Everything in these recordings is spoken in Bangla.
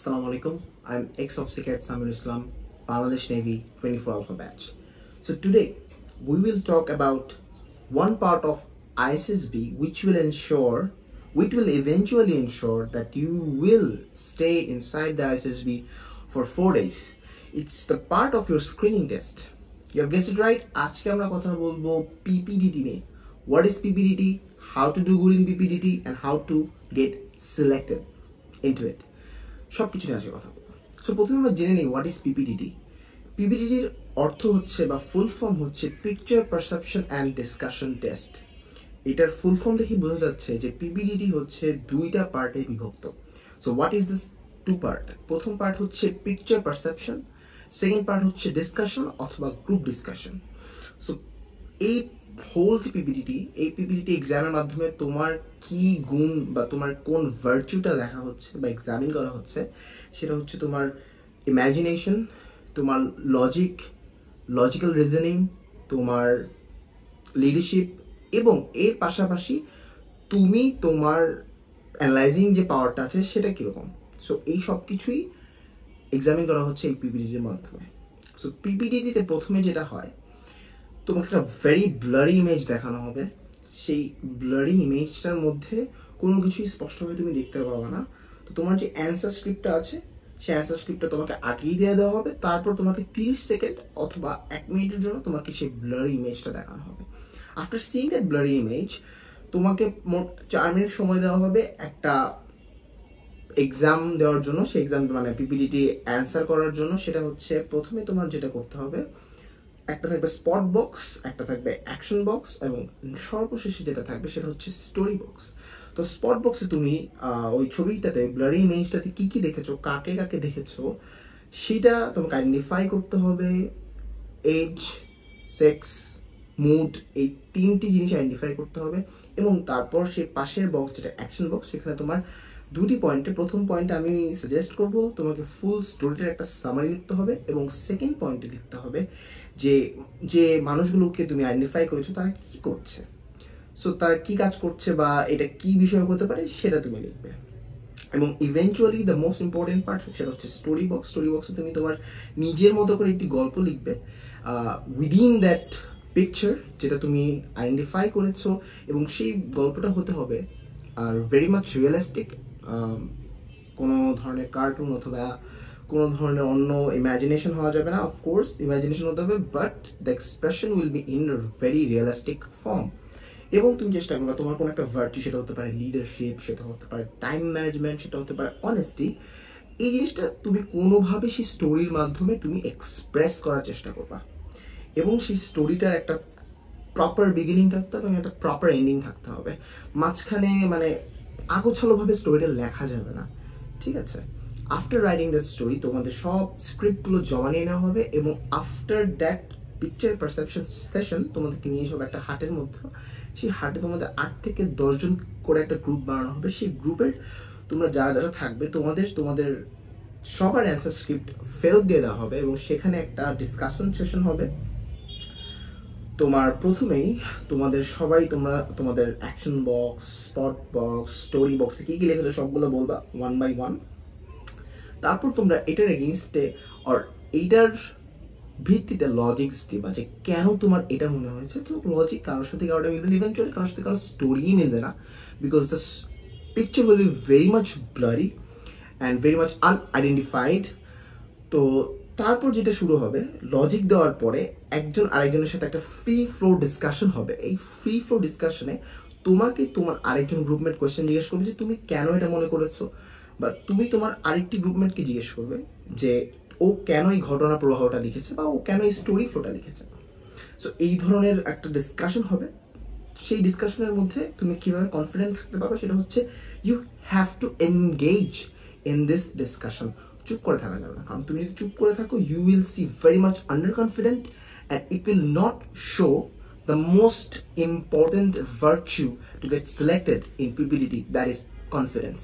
Assalamu alaikum. I'm ex-officer Samir Islam, Bangladesh Navy 24 Alpha batch. So today we will talk about one part of ISSB which will eventually ensure that you will stay inside the ISSB for 4 days. It's the part of your screening test. You have guessed it right. আজকে আমরা কথা বলবো PPDT নিয়ে. What is PPDT? How to do good in PPDT and how to get selected into it. সবকিছু নিয়ে আজকে কথা বলবো। সো প্রথমে আমরা জেনে নিই হোয়াট ইজ পিপিডিটি। পিপিডিটির অর্থ হচ্ছে বা ফুল ফর্ম হচ্ছে picture perception and discussion test. এটার ফুল ফর্ম দেখে বোঝা যাচ্ছে যে পিপিডিটি হচ্ছে দুইটা পার্টে বিভক্ত। So what is this two part? প্রথম পার্ট হচ্ছে পিকচার পারসেপশন, সেকেন্ড পার্ট হচ্ছে ডিসকাশন অথবা গ্রুপ ডিসকাশন। সো এই হোল যে পিপিডিটি, এই পিপিডিটি এক্সামের মাধ্যমে তোমার কি গুণ বা তোমার কোন ভার্চুটা দেখা হচ্ছে বা এক্সামিন করা হচ্ছে সেটা হচ্ছে তোমার ইমাজিনেশন, তোমার লজিক্যাল রিজনিং, তোমার লিডারশিপ এবং এর পাশাপাশি তুমি তোমার অ্যানালাইজিং যে পাওয়ারটা আছে সেটা কীরকম। সো এই সব কিছুই এক্সামিন করা হচ্ছে এই পিপিডিটির মাধ্যমে। সো পিপিডিটিতে প্রথমে যেটা হয়, তোমাকে একটা ভেরি ব্লারি ইমেজ দেখানো হবে। সেই ব্লারি ইমেজটার মধ্যে কোনো কিছুই স্পষ্টভাবে তুমি দেখতে পাবে না। তো তোমার যে অ্যান্সার স্ক্রিপ্টটা আছে সেই অ্যান্সার স্ক্রিপ্টটা তোমাকে আগেই দিয়ে দেওয়া হবে, তারপর তোমাকে 30 সেকেন্ড অথবা 1 মিনিটের জন্য তোমাকে সেই ব্লারি ইমেজটা দেখানো হবে। After seeing that blurry image তোমাকে মোট 4 মিনিট সময় দেওয়া হবে একটা এক্সাম দেওয়ার জন্য। সেই এক্সাম মানে পিপিডিটি অ্যান্সার করার জন্য। সেটা হচ্ছে প্রথমে তোমার যেটা করতে হবে, একটা থাকবে স্পট বক্স, একটা থাকবে অ্যাকশন বক্স এবং সর্বশেষে যেটা থাকবে সেটা হচ্ছে স্টোরি বক্স। তো স্পট বক্সে তুমি ওই ছবিটাতে ব্লারি ইমেজটাতে কি কি দেখেছো, কাকে কাকে দেখেছো সেটা তোমাকে আইডেন্টিফাই করতে হবে। এজ, সেক্স, মুড, এই 3টি জিনিস আইডেন্টিফাই করতে হবে এবং তারপর সেই পাশের বক্স যেটা অ্যাকশন বক্স, সেখানে তোমার 2টি পয়েন্টে, প্রথম পয়েন্টে আমি সাজেস্ট করব তোমাকে ফুল স্টোরিটার একটা সামারি লিখতে হবে এবং সেকেন্ড পয়েন্টে লিখতে হবে যে মানুষগুলোকে তুমি আইডেন্টিফাই করেছো তারা কি করছে, সো তারা কি কাজ করছে বা এটা কি বিষয় হতে পারে সেটা তুমি লিখবে। এবং eventually the most important part সেটা হচ্ছে স্টোরি বক্স। স্টোরি বক্সে তুমি তোমার নিজের মতো করে একটি গল্প লিখবে উইদিন দ্যাট পিকচার যেটা তুমি আইডেন্টিফাই করেছো, এবং সেই গল্পটা হতে হবে আর ভেরি মাচ রিয়েলিস্টিক। কোনো ধরনের কার্টুন অথবা কোনো ধরনের অন্য ইমাজিনেশন হওয়া যাবে না। অফকোর্স ইমাজিনেশন হতে হবে, but the expression will be in very realistic form. এবং তুমি চেষ্টা করবে তোমার কোনো একটা ভার্চু, সেটা হতে পারে লিডারশিপ, সেটা হতে পারে টাইম ম্যানেজমেন্ট, সেটা হতে পারে অনেস্টি। এই জিনিসটা তুমি কোনোভাবে সেই স্টোরির মাধ্যমে তুমি এক্সপ্রেস করার চেষ্টা করবা এবং সেই স্টোরিটার একটা প্রপার বিগিনিং থাকতে হবে এবং একটা প্রপার এন্ডিং থাকতে হবে। মাঝখানে মানে আগোছালোভাবে স্টোরিটা লেখা যাবে না, ঠিক আছে? আফটার রাইটিং দ্যাট স্টোরি তোমাদের সব স্ক্রিপ্টগুলো জমা নিয়ে নেওয়া হবে এবং after that picture perception session তোমাদেরকে নিয়ে সব একটা হাটের মধ্যে, সেই হাটে তোমাদের 8 থেকে 10 জন করে একটা গ্রুপ বানানো হবে। সেই গ্রুপের তোমরা যারা যারা থাকবে তোমাদের সবার অ্যান্সার স্ক্রিপ্ট ফেরত দিয়ে দেওয়া হবে এবং সেখানে একটা ডিসকাশন সেশন হবে। তোমার প্রথমেই তোমরা তোমাদের action box, spot box, story বক্সে কি কি লিখেছো সবগুলো বলবা 1 বাই 1। তারপর তোমরা এটার এগেইনস্টে আর এইটার ভিত্তিতে লজিক্স দিবা যে কেন তোমার এটা মনে হয়েছে। তো লজিক কারোর সাথে কারোটা মিলবে, ইভেন্চুয়ালি কারোর সাথে কারোর স্টোরি মিলবে না, because the picture will be very much blurry and very much unidentified. তো তারপর যেটা শুরু হবে, লজিক দেওয়ার পরে একজন আরেকজনের সাথে একটা ফ্রি ফ্লো ডিসকাশন হবে। এই ফ্রি ফ্লো ডিসকাশনে তোমাকে তোমার আরেকজন গ্রুপমেট কোয়েশ্চেন জিজ্ঞেস করবে যে তুমি কেন এটা মনে করেছো, বা তুমি তোমার আরেকটি গ্রুপমেটকে জিজ্ঞেস করবে যে ও কেন এই ঘটনা প্রবাহটা লিখেছে বা ও কেন এই স্টোরি ফ্লোটা লিখেছে। সো এই ধরনের একটা ডিসকাশন হবে। সেই ডিসকাশনের মধ্যে তুমি কিভাবে কনফিডেন্ট থাকতে পারো সেটা হচ্ছে you have to engage in this discussion. চুপ করে থাকা যাবে না, কারণ তুমি যদি চুপ করে থাকো you will see very much under confident and it will not show the most important virtue to get selected in PPDT, that is confidence.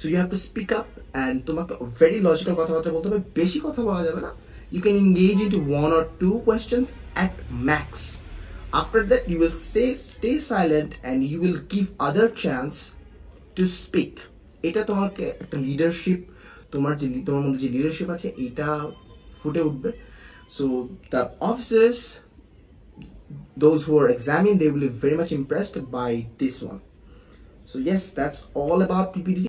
So you have to speak up and তোমাকে very logical কথাবার্তা বলতে হবে, বেশি কথা বলা যাবে না। You can engage into 1 or 2 questions at max. After that you will stay silent and you will give other chance to speak. এটা তোমাকে একটা লিডারশিপ, তোমার মধ্যে যে লিডারশিপ আছে এটা ফুটে উঠবে। So the officers, those who are examined, they will be very much impressed by this one. So yes, that's all about PPDT.